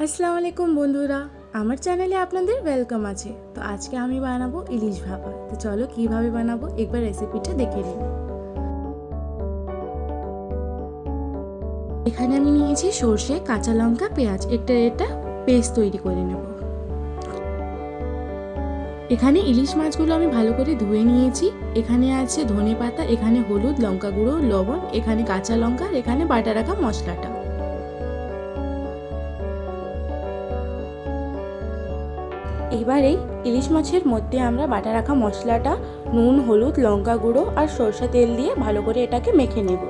আসসালামু আলাইকুম বন্ধুরা, আমার চ্যানেলে আপনাদের ওয়েলকাম আছে। তো আজকে আমি বানাবো ইলিশ ভাপা। তো চলো কিভাবে বানাবো একবার রেসিপিটা দেখে নিন। এখানে আমি নিয়েছি সর্ষে, কাঁচা লঙ্কা, পেঁয়াজ। এটা পেস্ট তৈরি করে নেব। এখানে ইলিশ মাছগুলো আমি ভালো করে ধুয়ে নিয়েছি। এখানে আছে ধনে পাতা, এখানে হলুদ, লঙ্কা গুঁড়ো, লবণ, এখানে কাঁচা লঙ্কা, এখানে বাটা রাখা মশলাটা। এবারে ইলিশ মাছের মধ্যে আমরা বাটা রাখা মশলাটা নুন, হলুদ, লঙ্কা গুঁড়ো আর সরষে তেল দিয়ে ভালো করে এটাকে মেখে নেব।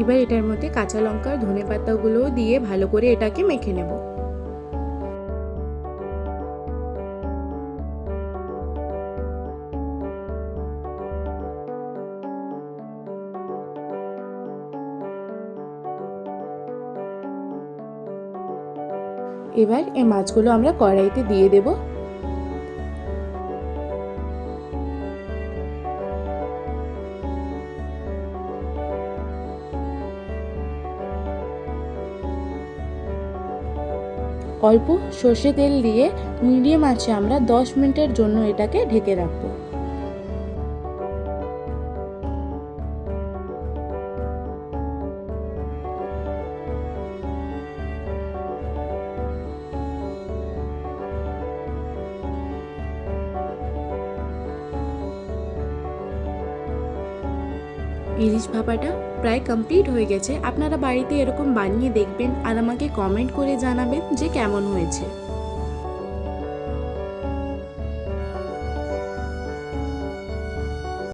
এবার এটার মধ্যে কাঁচা লঙ্কা, ধনে পাতাগুলো দিয়ে ভালো করে এটাকে মেখে নেব। এবার এই মাছগুলো আমরা কড়াইতে দিয়ে দেব। অল্প সর্ষে তেল দিয়ে মিডিয়াম আঁচে আমরা 10 মিনিটের জন্য এটাকে ঢেকে রাখবো। ইলিশ ভাপাটা প্রায় কমপ্লিট হয়ে গেছে। আপনারা বাড়িতে এরকম বানিয়ে দেখবেন আর আমাকে কমেন্ট করে জানাবেন যে কেমন হয়েছে।